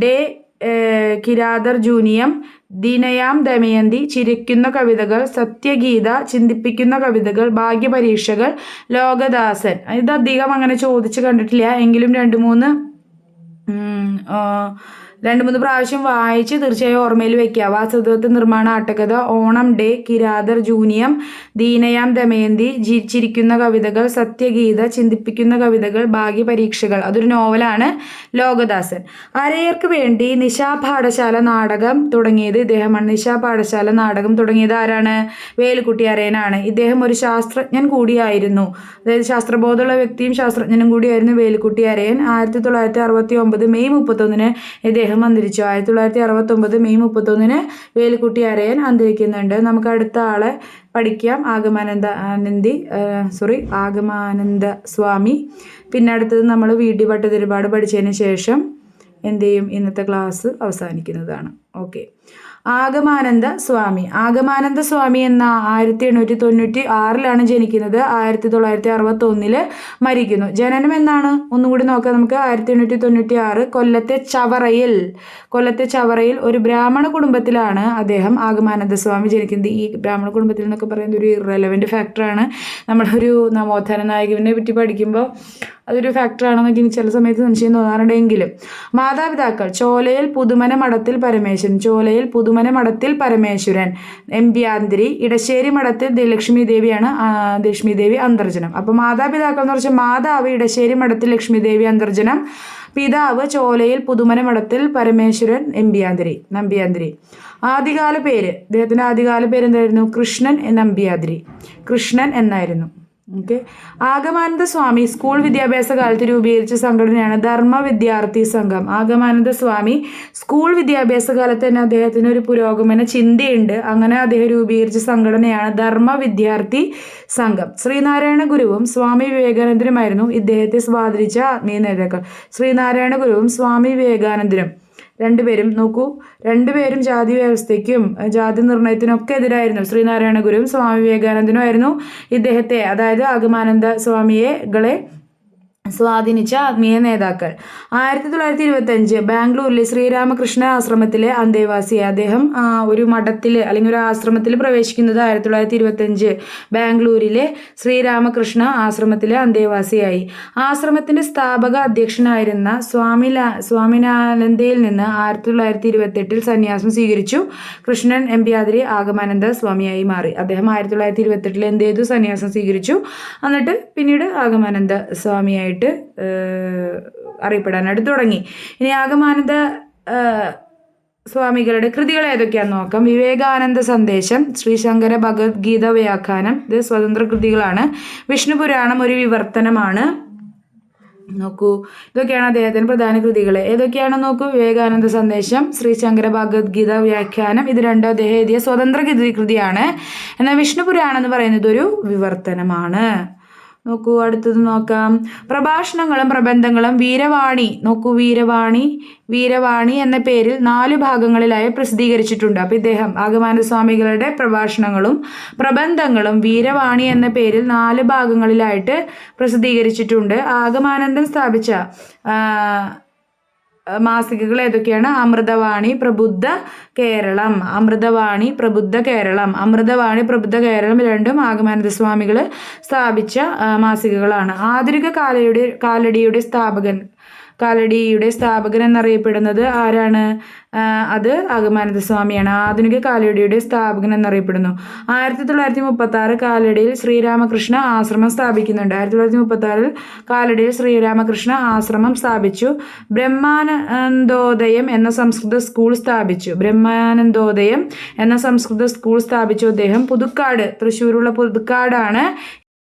ഡേ കിരാതർ ജൂനിയം, ദീനയാം ദമയന്തി, ചിരിക്കുന്ന കവിതകൾ, സത്യഗീത, ചിന്തിപ്പിക്കുന്ന കവിതകൾ, ഭാഗ്യപരീക്ഷകൾ, ലോകദാസൻ. ഇതധികം അങ്ങനെ ചോദിച്ച് കണ്ടിട്ടില്ല, എങ്കിലും രണ്ട് മൂന്ന് പ്രാവശ്യം വായിച്ച് തീർച്ചയായും ഓർമ്മയിൽ വെക്കുക. വാസുദേവത്വ നിർമ്മാണ ആട്ടക്കഥ, ഓണം, ഡേ കിരാതർ ജൂനിയം, ദീനയാം ദമയന്തി, ചിരിക്കുന്ന കവിതകൾ, സത്യഗീത, ചിന്തിപ്പിക്കുന്ന കവിതകൾ, ഭാഗ്യപരീക്ഷകൾ. അതൊരു നോവലാണ്. ലോകദാസൻ. അരയർക്ക് വേണ്ടി നിശാ പാഠശാല നാടകം തുടങ്ങിയത് ഇദ്ദേഹമാണ്. നിശാ പാഠശാല നാടകം തുടങ്ങിയത് ആരാണ്? വേലുക്കുട്ടി അരയനാണ്. ഇദ്ദേഹം ഒരു ശാസ്ത്രജ്ഞൻ കൂടിയായിരുന്നു. അതായത് ശാസ്ത്രബോധമുള്ള വ്യക്തിയും ശാസ്ത്രജ്ഞനും കൂടിയായിരുന്നു വേലുക്കുട്ടി അരയൻ. 1969 മെയ് 31 ഇദ്ദേഹം അന്തരിച്ചു. 1969 മെയ് 31 വേലുക്കുട്ടി അരയൻ അന്തരിക്കുന്നുണ്ട്. നമുക്ക് അടുത്ത ആളെ പഠിക്കാം. ആഗമാനന്ദ സ്വാമി. പിന്നെ അടുത്തത് നമ്മൾ VD ഭട്ടതിരിപ്പാട് പഠിച്ചതിന് ശേഷം എന്ത് ചെയ്യും? ഇന്നത്തെ ക്ലാസ് അവസാനിക്കുന്നതാണ്. ഓക്കെ. ആഗമാനന്ദ സ്വാമി എന്ന 1896 ജനിക്കുന്നത്. 1961 മരിക്കുന്നു. ജനനം എന്നാണ് ഒന്നുകൂടി നോക്കാം നമുക്ക്. 1896 കൊല്ലത്തെ ചവറയിൽ ഒരു ബ്രാഹ്മണ കുടുംബത്തിലാണ് അദ്ദേഹം ആഗമാനന്ദ സ്വാമി ജനിക്കുന്നത്. ഈ ബ്രാഹ്മണ കുടുംബത്തിൽ എന്നൊക്കെ പറയുന്നത് ഒരു ഇറലവൻറ്റ് ഫാക്ടറാണ്. നമ്മളൊരു നവോത്ഥാന നായകനെ പറ്റി പഠിക്കുമ്പോൾ അതൊരു ഫാക്ടറാണെന്നൊക്കെ ഇനി ചില സമയത്ത് സംശയം തോന്നാറുണ്ടെങ്കിലും. മാതാപിതാക്കൾ ചോലയിൽ പുതുമന മഠത്തിൽ പരമേശ്വരൻ എംബ്യാന്തിരി, ഇടശ്ശേരി മഠത്തിൽ ലക്ഷ്മി ദേവി അന്തർജനം. അപ്പോൾ മാതാപിതാക്കൾ എന്ന് വെച്ചാൽ മാതാവ് ഇടശ്ശേരി മഠത്തിൽ ലക്ഷ്മി ദേവി അന്തർജനം, പിതാവ് ചോലയിൽ പുതുമന മഠത്തിൽ പരമേശ്വരൻ നമ്പ്യാന്തിരി. ആദ്യകാല പേര്, അദ്ദേഹത്തിൻ്റെ ആദ്യകാല പേര് എന്തായിരുന്നു? കൃഷ്ണൻ എന്നായിരുന്നു. ഓക്കെ. ആഗമാനന്ദ സ്വാമി സ്കൂൾ വിദ്യാഭ്യാസ കാലത്ത് രൂപീകരിച്ച സംഘടനയാണ് ധർമ്മ വിദ്യാർത്ഥി സംഘം. ആഗമാനന്ദ സ്വാമി സ്കൂൾ വിദ്യാഭ്യാസ കാലത്ത് തന്നെ അദ്ദേഹത്തിന് ഒരു പുരോഗമന ചിന്തയുണ്ട്. അങ്ങനെ അദ്ദേഹം രൂപീകരിച്ച സംഘടനയാണ് ധർമ്മ വിദ്യാർത്ഥി സംഘം. ശ്രീനാരായണ ഗുരുവും സ്വാമി വിവേകാനന്ദനുമായിരുന്നു ഇദ്ദേഹത്തെ സ്വാധീനിച്ച ആത്മീയ നേതാക്കൾ. ശ്രീനാരായണ ഗുരുവും സ്വാമി വിവേകാനന്ദനും രണ്ടുപേരും ജാതി വ്യവസ്ഥയ്ക്കും ജാതി നിർണയത്തിനൊക്കെ എതിരായിരുന്നു. ശ്രീനാരായണ ഗുരുവും സ്വാമി വിവേകാനന്ദനും ആയിരുന്നു ഇദ്ദേഹത്തെ, അതായത് ആഗമാനന്ദ സ്വാമികളെ സ്വാധീനിച്ച ആത്മീയ നേതാക്കൾ. 1925 ബാംഗ്ലൂരിലെ ശ്രീരാമകൃഷ്ണ ആശ്രമത്തിലെ അന്തേവാസിയായി. അദ്ദേഹം ഒരു മഠത്തിൽ അല്ലെങ്കിൽ ഒരു ആശ്രമത്തിൽ പ്രവേശിക്കുന്നത് 1925 ബാംഗ്ലൂരിലെ ശ്രീരാമകൃഷ്ണ ആശ്രമത്തിലെ അന്തേവാസിയായി. ആശ്രമത്തിന്റെ സ്ഥാപക അധ്യക്ഷനായിരുന്ന സ്വാമിനാനന്ദയിൽ നിന്ന് 1928 സന്യാസം സ്വീകരിച്ചു. കൃഷ്ണൻ എംബ്യാതിരി ആഗമാനന്ദ സ്വാമിയായി മാറി. അദ്ദേഹം 1928 എന്ത് ചെയ്തു? സന്യാസം സ്വീകരിച്ചു. എന്നിട്ട് പിന്നീട് ആഗമാനന്ദ സ്വാമിയായിട്ട് അറിയപ്പെടാനായിട്ട് തുടങ്ങി. ഇനി ആഗമാനന്ദ സ്വാമികളുടെ കൃതികൾ ഏതൊക്കെയാണെന്ന് നോക്കാം. വിവേകാനന്ദ സന്ദേശം, ശ്രീശങ്കര ഭഗവത്ഗീത വ്യാഖ്യാനം, ഇത് സ്വതന്ത്ര കൃതികളാണ്. വിഷ്ണു പുരാണം ഒരു വിവർത്തനമാണ്. നോക്കൂ, ഇതൊക്കെയാണ് അദ്ദേഹത്തിന് പ്രധാന കൃതികൾ. ഏതൊക്കെയാണെന്ന് നോക്കൂ. വിവേകാനന്ദ സന്ദേശം, ശ്രീശങ്കര ഭഗവത്ഗീത വ്യാഖ്യാനം, ഇത് രണ്ടും അദ്ദേഹം എഴുതിയ സ്വതന്ത്ര കൃതിയാണ്. എന്നാൽ വിഷ്ണു പുരാണം എന്ന് പറയുന്നത് ഒരു വിവർത്തനമാണ്. നോക്കൂ, അടുത്തത് നോക്കാം. പ്രഭാഷണങ്ങളും പ്രബന്ധങ്ങളും വീരവാണി എന്ന പേരിൽ 4 ഭാഗങ്ങളിലായി പ്രസിദ്ധീകരിച്ചിട്ടുണ്ട്. അപ്പോൾ ഇദ്ദേഹം ആഗമാനന്ദ സ്വാമികളുടെ പ്രഭാഷണങ്ങളും പ്രബന്ധങ്ങളും വീരവാണി എന്ന പേരിൽ 4 ഭാഗങ്ങളിലായിട്ട് പ്രസിദ്ധീകരിച്ചിട്ടുണ്ട്. ആഗമാനന്ദൻ സ്ഥാപിച്ച മാസികകൾ ഏതൊക്കെയാണ്? അമൃതവാണി, പ്രബുദ്ധ കേരളം. രണ്ടും ആഗമാനന്ദ സ്വാമികൾ സ്ഥാപിച്ച മാസികകളാണ്. ആധുനിക കാലടിയുടെ സ്ഥാപകൻ എന്നറിയപ്പെടുന്നത് ആരാണ്? അത് ആഗമാനന്ദ സ്വാമിയാണ്. ആധുനിക കാലടിയുടെ സ്ഥാപകൻ എന്നറിയപ്പെടുന്നു. 1936 കാലടിയിൽ ശ്രീരാമകൃഷ്ണ ആശ്രമം സ്ഥാപിക്കുന്നുണ്ട്. 1936 കാലടിയിൽ ശ്രീരാമകൃഷ്ണ ആശ്രമം സ്ഥാപിച്ചു. ബ്രഹ്മാനന്ദോദയം എന്ന സംസ്കൃത സ്കൂൾ സ്ഥാപിച്ചു. അദ്ദേഹം പുതുക്കാട്, തൃശ്ശൂരുള്ള പുതുക്കാടാണ്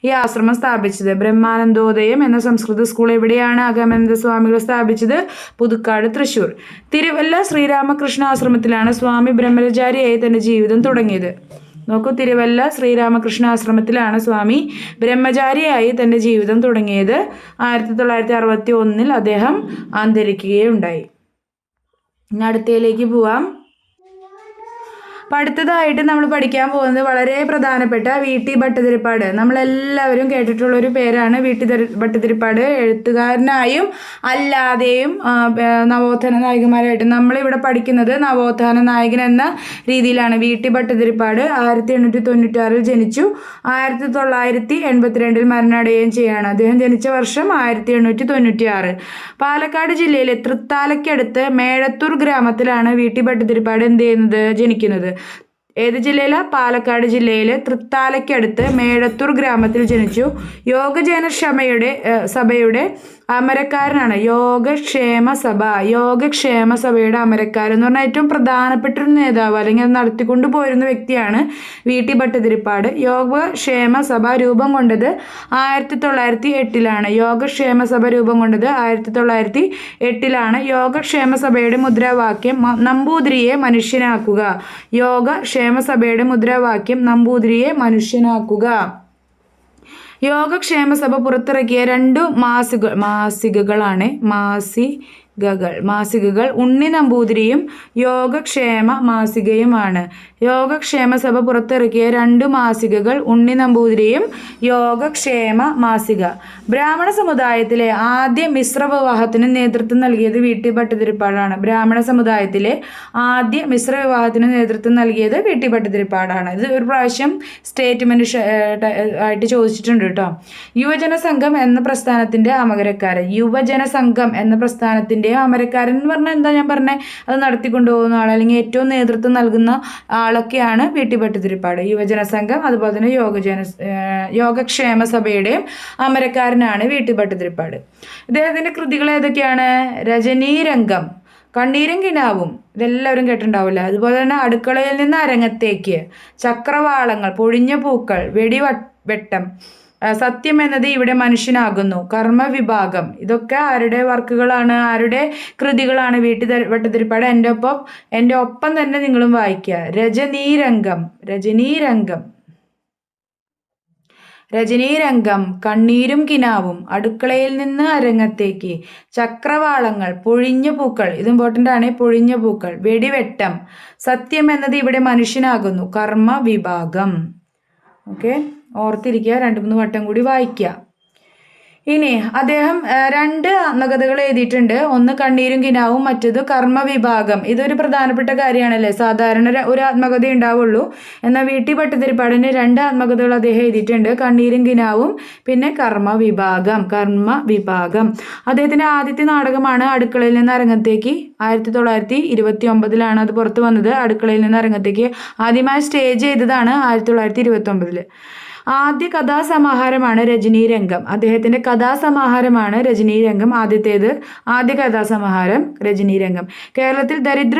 ഈ ആശ്രമം സ്ഥാപിച്ചത്. ബ്രഹ്മാനന്ദോദയം എന്ന സംസ്കൃത സ്കൂൾ എവിടെയാണ് ആഗമാനന്ദ സ്വാമികൾ സ്ഥാപിച്ചത്? പുതുക്കാട്, തൃശ്ശൂർ. തിരുവല്ല ശ്രീരാമകൃഷ്ണ ആശ്രമത്തിലാണ് സ്വാമി ബ്രഹ്മചാരിയായി തന്റെ ജീവിതം തുടങ്ങിയത്. നോക്കൂ, തിരുവല്ല ശ്രീരാമകൃഷ്ണ ആശ്രമത്തിലാണ് സ്വാമി ബ്രഹ്മചാരിയായി തന്റെ ജീവിതം തുടങ്ങിയത്. 1961 അദ്ദേഹം അന്തരിക്കുകയുണ്ടായി. ഇനി അടുത്തയിലേക്ക് പോവാം. അപ്പം അടുത്തതായിട്ട് നമ്മൾ പഠിക്കാൻ പോകുന്നത് വളരെ പ്രധാനപ്പെട്ട VT ഭട്ടതിരിപ്പാട്. നമ്മളെല്ലാവരും കേട്ടിട്ടുള്ളൊരു പേരാണ് VT ഭട്ടതിരിപ്പാട്. എഴുത്തുകാരനായും അല്ലാതെയും നവോത്ഥാന നായകന്മാരായിട്ടും നമ്മളിവിടെ പഠിക്കുന്നത് നവോത്ഥാന നായകൻ എന്ന രീതിയിലാണ്. VT ഭട്ടതിരിപ്പാട് 1896 ജനിച്ചു, 1982 മരണമടയുകയും ചെയ്യുകയാണ്. അദ്ദേഹം ജനിച്ച വർഷം 1896. പാലക്കാട് ജില്ലയിലെ തൃത്താലയ്ക്കടുത്ത് മേഴത്തൂർ ഗ്രാമത്തിലാണ് VT ഭട്ടതിരിപ്പാട് എന്ത് ചെയ്യുന്നത്, ജനിക്കുന്നത്. ഏത് ജില്ലയിലാണ്? പാലക്കാട് ജില്ലയിലെ തൃത്താലയ്ക്കടുത്ത് മേഴത്തൂർ ഗ്രാമത്തിൽ ജനിച്ചു. യോഗജന സഭയുടെ അമരക്കാരനാണ്. യോഗക്ഷേമ സഭയുടെ അമരക്കാരൻ എന്ന് പറഞ്ഞാൽ ഏറ്റവും പ്രധാനപ്പെട്ട ഒരു നേതാവ് അല്ലെങ്കിൽ അത് നടത്തിക്കൊണ്ടു പോരുന്ന വ്യക്തിയാണ് VT ഭട്ടതിരിപ്പാട്. യോഗക്ഷേമ സഭ രൂപം കൊണ്ടത് 1908. യോഗക്ഷേമ സഭ രൂപം കൊണ്ടത് 1908. യോഗക്ഷേമ സഭയുടെ മുദ്രാവാക്യം നമ്പൂതിരിയെ മനുഷ്യനാക്കുക. യോഗക്ഷേമ സഭയുടെ മുദ്രാവാക്യം നമ്പൂതിരിയെ മനുഷ്യനാക്കുക. യോഗക്ഷേമ സഭ പുറത്തിറക്കിയ 2 മാസികകൾ ഉണ്ണി നമ്പൂതിരിയും യോഗക്ഷേമ മാസികയുമാണ്. യോഗക്ഷേമ സഭ പുറത്തിറക്കിയ 2 മാസികകൾ ഉണ്ണി നമ്പൂതിരിയും യോഗക്ഷേമ മാസിക. ബ്രാഹ്മണ സമുദായത്തിലെ ആദ്യ മിശ്ര വിവാഹത്തിന് നേതൃത്വം നൽകിയത് VT ഭട്ടതിരിപ്പാടാണ്. ബ്രാഹ്മണ സമുദായത്തിലെ ആദ്യ മിശ്ര വിവാഹത്തിന് നേതൃത്വം നൽകിയത് VT ഭട്ടതിരിപ്പാടാണ്. ഇത് ഒരു പ്രാവശ്യം സ്റ്റേറ്റ്മെന്റ് ആയിട്ട് ചോദിച്ചിട്ടുണ്ട് കേട്ടോ. യുവജന സംഘം എന്ന പ്രസ്ഥാനത്തിന്റെ അമരക്കാരൻ. യുവജന സംഘം എന്ന പ്രസ്ഥാനത്തിന്റെ അമരക്കാരൻ എന്ന് പറഞ്ഞാൽ എന്താ ഞാൻ പറഞ്ഞത്, അത് നടത്തിക്കൊണ്ടുപോകുന്ന ആൾ അല്ലെങ്കിൽ ഏറ്റവും നേതൃത്വം നൽകുന്ന ആളൊക്കെയാണ് VT ഭട്ടതിരിപ്പാട്. യുവജന സംഘം അതുപോലെ തന്നെ യോഗക്ഷേമ സഭയുടെയും അമരക്കാരനാണ് VT ഭട്ടതിരിപ്പാട്. ഇദ്ദേഹത്തിന്റെ കൃതികൾ ഏതൊക്കെയാണ്? രജനീരംഗം, കണ്ണീരും കിനാവും, ഇതെല്ലാവരും കേട്ടിട്ടുണ്ടാവില്ല. അതുപോലെ തന്നെ അടുക്കളയിൽ നിന്ന് അരങ്ങത്തേക്ക്, ചക്രവാളങ്ങൾ, പൊഴിഞ്ഞ പൂക്കൾ, വെടിവെട്ടം, സത്യം എന്നത് ഇവിടെ മനുഷ്യനാകുന്നു, കർമ്മവിഭാഗം, ഇതൊക്കെ ആരുടെ വർക്കുകളാണ്, ആരുടെ കൃതികളാണ്? VT ഭട്ടതിരിപ്പാട്. എൻ്റെ ഒപ്പം തന്നെ നിങ്ങളും വായിക്കുക. രജനീരംഗം, കണ്ണീരും കിനാവും, അടുക്കളയിൽ നിന്ന് അരങ്ങത്തേക്ക്, ചക്രവാളങ്ങൾ, പൊഴിഞ്ഞ പൂക്കൾ, ഇത് ഇമ്പോർട്ടൻ്റ് ആണ്, പൊഴിഞ്ഞ പൂക്കൾ, വെടിവെട്ടം, സത്യം എന്നത് ഇവിടെ മനുഷ്യനാകുന്നു, കർമ്മവിഭാഗം. ഓക്കെ, ഓർത്തിരിക്കുക, 2-3 വട്ടം കൂടി വായിക്കുക. ഇനി അദ്ദേഹം 2 ആത്മകഥകൾ എഴുതിയിട്ടുണ്ട്. ഒന്ന് കണ്ണീരും കിനാവും, മറ്റേത് കർമ്മവിഭാഗം. ഇതൊരു പ്രധാനപ്പെട്ട കാര്യമാണല്ലേ. സാധാരണ ഒരു ആത്മകഥ ഉണ്ടാവുള്ളൂ, എന്നാൽ VT ഭട്ടതിരിപ്പാടിന് 2 ആത്മകഥകൾ അദ്ദേഹം എഴുതിയിട്ടുണ്ട്. കണ്ണീരും കിനാവും, പിന്നെ കർമ്മവിഭാഗം. അദ്ദേഹത്തിന്റെ ആദ്യത്തെ നാടകമാണ് അടുക്കളയിൽ നിന്ന് അരങ്ങത്തേക്ക്. 1929 അത് പുറത്തു വന്നത്. അടുക്കളയിൽ നിന്ന് അരങ്ങത്തേക്ക് ആദ്യമായി സ്റ്റേജ് ചെയ്തതാണ് 1929. ആദ്യ കഥാസമാഹാരമാണ് രജനീരംഗം. അദ്ദേഹത്തിന്റെ കഥാസമാഹാരമാണ് രജനീരംഗം. ആദ്യ കഥാസമാഹാരം രജനീരംഗം. കേരളത്തിൽ ദരിദ്ര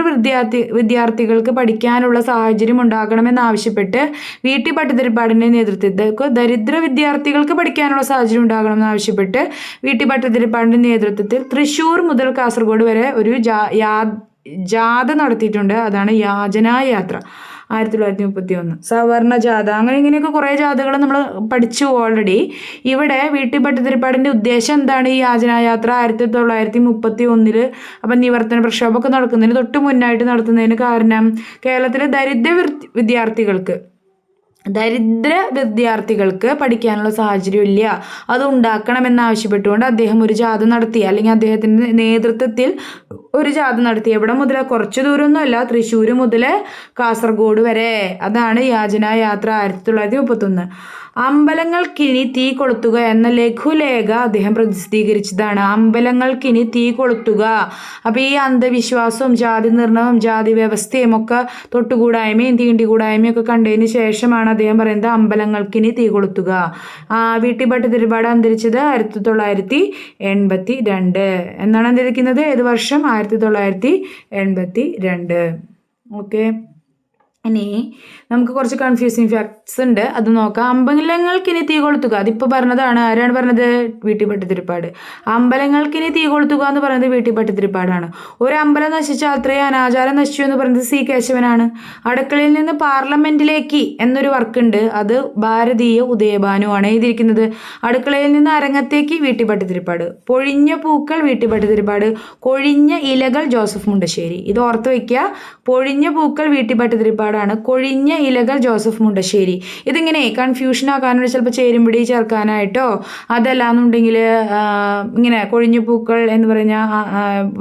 വിദ്യാർത്ഥികൾക്ക് പഠിക്കാനുള്ള സാഹചര്യം ഉണ്ടാകണമെന്നാവശ്യപ്പെട്ട് VT ഭട്ടതിരിപ്പാടിന്റെ നേതൃത്വത്തിൽ ദരിദ്ര വിദ്യാർത്ഥികൾക്ക് പഠിക്കാനുള്ള സാഹചര്യം ഉണ്ടാകണമെന്നാവശ്യപ്പെട്ട് VT ഭട്ടതിരിപ്പാടിന്റെ നേതൃത്വത്തിൽ തൃശ്ശൂർ മുതൽ കാസർഗോഡ് വരെ ഒരു ജാഥ നടത്തിയിട്ടുണ്ട്. അതാണ് യാചനായാത്ര. 1931 സവർണ ജാഥ, അങ്ങനെ ഇങ്ങനെയൊക്കെ കുറേ ജാഥകൾ നമ്മൾ പഠിച്ചു ഓൾറെഡി. ഇവിടെ VT ഭട്ടതിരിപ്പാടിൻ്റെ ഉദ്ദേശം എന്താണ്? ഈ യാചനായാത്ര 1931 അപ്പം നിവർത്തന പ്രക്ഷോഭമൊക്കെ നടക്കുന്നതിന് തൊട്ട് മുന്നായിട്ട് നടത്തുന്നതിന് കാരണം കേരളത്തിലെ ദരിദ്ര വിദ്യാർത്ഥികൾക്ക് പഠിക്കാനുള്ള സാഹചര്യം ഇല്ല, അത് ഉണ്ടാക്കണമെന്നാവശ്യപ്പെട്ടുകൊണ്ട് അദ്ദേഹം ഒരു ജാഥ നടത്തി, അല്ലെങ്കിൽ അദ്ദേഹത്തിൻ്റെ നേതൃത്വത്തിൽ ഒരു ജാഥ നടത്തി. എവിടെ മുതൽ? കുറച്ച് ദൂരമൊന്നുമല്ല, തൃശ്ശൂർ മുതൽ കാസർഗോഡ് വരെ. അതാണ് യാചനായാത്ര 1931. അമ്പലങ്ങൾക്കിനി തീ കൊളുത്തുക എന്ന ലഘുലേഖ അദ്ദേഹം പ്രസിദ്ധീകരിച്ചതാണ്. അമ്പലങ്ങൾക്കിനി തീ കൊളുത്തുക. അപ്പോൾ ഈ അന്ധവിശ്വാസവും ജാതി നിർണയവും ജാതി വ്യവസ്ഥയും ഒക്കെ തൊട്ടുകൂടായ്മയും തീണ്ടികൂടായ്മയും ഒക്കെ കണ്ടതിന് ശേഷമാണ് അദ്ദേഹം പറയുന്നത് അമ്പലങ്ങൾക്കിനി തീ കൊളുത്തുക. VT ഭട്ടതിരിപ്പാട് അന്തരിച്ചത് 1982 എന്നാണ് അന്തരിക്കുന്നത്. ഏത് വർഷം? 1982. ഓക്കെ, ഇനി നമുക്ക് കുറച്ച് കൺഫ്യൂസിങ് പാർട്സ് ഉണ്ട്, അത് നോക്കാം. അമ്പലങ്ങൾക്കിനി തീ കൊളുത്തുക, അതിപ്പോൾ പറഞ്ഞതാണ്. ആരാണ് പറഞ്ഞത്? വീട്ടി ഭട്ടതിരിപ്പാട്. അമ്പലങ്ങൾക്കിനി തീ കൊളുത്തുക എന്ന് പറയുന്നത് വീട്ടി ഭട്ടതിരിപ്പാടാണ്. ഒരു അമ്പലം നശിച്ചാൽ അത്രയും അനാചാരം നശിച്ചു എന്ന് പറയുന്നത് സി കേശവനാണ്. അടുക്കളയിൽ നിന്ന് പാർലമെന്റിലേക്ക് എന്നൊരു വർക്കുണ്ട്, അത് ഭാരതീയ ഉദയഭാനുവാണ് എഴുതിയിരിക്കുന്നത്. അടുക്കളയിൽ നിന്ന് അരങ്ങത്തേക്ക് വീട്ടി ഭട്ടതിരിപ്പാട്. പൊഴിഞ്ഞ പൂക്കൾ വീട്ടി ഭട്ടതിരിപ്പാട്. കൊഴിഞ്ഞ ഇലകൾ ജോസഫ് മുണ്ടശ്ശേരി. ഇത് ഓർത്ത് വയ്ക്കുക. പൊഴിഞ്ഞ പൂക്കൾ വീട്ടി ഭട്ടതിരിപ്പാടാണ്, കൊഴിഞ്ഞ ഇലകൾ ജോസഫ് മുണ്ടശ്ശേരി. ഇതിങ്ങനെ കൺഫ്യൂഷൻ ആക്കാനോ ചിലപ്പോൾ ചേരുംപിടി ചേർക്കാനായിട്ടോ അതല്ലാന്നുണ്ടെങ്കിൽ ഇങ്ങനെ കൊഴിഞ്ഞ പൂക്കൾ എന്ന് പറഞ്ഞ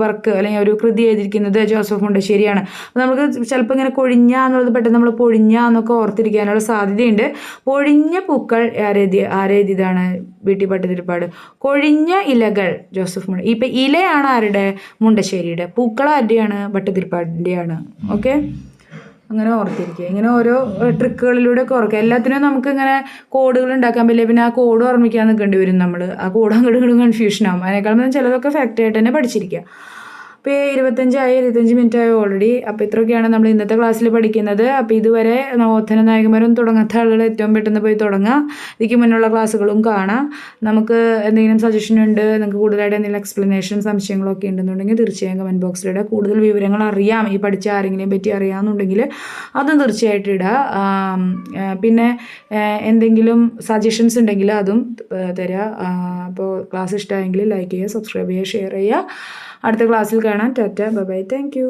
വർക്ക് അല്ലെങ്കിൽ ഒരു കൃതി എഴുതിയിരിക്കുന്നത് ജോസഫ് മുണ്ടശ്ശേരിയാണ്. അപ്പോൾ നമുക്ക് ചിലപ്പോൾ ഇങ്ങനെ കൊഴിഞ്ഞ എന്നുള്ളത് പെട്ടെന്ന് നമ്മൾ പൊഴിഞ്ഞ എന്നൊക്കെ ഓർത്തിരിക്കാനുള്ള സാധ്യതയുണ്ട്. പൊഴിഞ്ഞ പൂക്കൾ ആരെഴുതിയതാണ്? വീട്ടി ഭട്ടതിരിപ്പാട്. കൊഴിഞ്ഞ ഇലകൾ ജോസഫ് ഇപ്പം ഇലയാണ് ആരുടെ? മുണ്ടശ്ശേരിയുടെ. പൂക്കൾ ആരുടെയാണ്? ഭട്ടതിരിപ്പാടിൻ്റെയാണ്. ഓക്കെ, അങ്ങനെ ഓർത്തിരിക്കുക. ഇങ്ങനെ ഓരോ ട്രിക്കുകളിലൂടെ ഒക്കെ ഓർക്കുക. എല്ലാത്തിനും നമുക്ക് ഇങ്ങനെ കോഡുകൾ ഉണ്ടാക്കാൻ പറ്റില്ല, പിന്നെ ആ കോഡ് ഓർമ്മിക്കാൻ നിൽക്കേണ്ടി വരും നമ്മൾ. ആ കോഡ് അങ്ങോട്ട് കൺഫ്യൂഷൻ ആവും. അതിനേക്കാളും ചിലതൊക്കെ ഫാക്റ്റായിട്ട് തന്നെ പഠിച്ചിരിക്കുക. ഇപ്പോൾ 25 മിനിറ്റ് ആയി ഓൾറെഡി. അപ്പോൾ ഇത്രയൊക്കെയാണ് നമ്മൾ ഇന്നത്തെ ക്ലാസ്സിൽ പഠിക്കുന്നത്. അപ്പോൾ ഇതുവരെ നവോത്ഥാന നായകന്മാരും തുടങ്ങാത്ത ആളുകൾ ഏറ്റവും പെട്ടെന്ന് പോയി തുടങ്ങുക. ഇതിക്ക് മുന്നുള്ള ക്ലാസ്സുകളും കാണാം. നമുക്ക് എന്തെങ്കിലും സജഷൻ ഉണ്ട്, നിങ്ങൾക്ക് കൂടുതലായിട്ട് എന്തെങ്കിലും എക്സ്പ്ലനേഷൻ സംശയങ്ങളൊക്കെ ഉണ്ടെന്നുണ്ടെങ്കിൽ തീർച്ചയായും കമൻറ്റ് ബോക്സിലിടുക. കൂടുതൽ വിവരങ്ങൾ അറിയാം, ഈ പഠിച്ച ആരെങ്കിലും പറ്റി അറിയാമെന്നുണ്ടെങ്കിൽ അതും തീർച്ചയായിട്ടും ഇടുക. പിന്നെ എന്തെങ്കിലും സജഷൻസ് ഉണ്ടെങ്കിൽ അതും തരിക. അപ്പോൾ ക്ലാസ് ഇഷ്ടമായെങ്കിൽ ലൈക്ക് ചെയ്യുക, സബ്സ്ക്രൈബ് ചെയ്യുക, ഷെയർ ചെയ്യുക. അടുത്ത ക്ലാസ്സിൽ കാണാം. Tata, bye bye, thank you.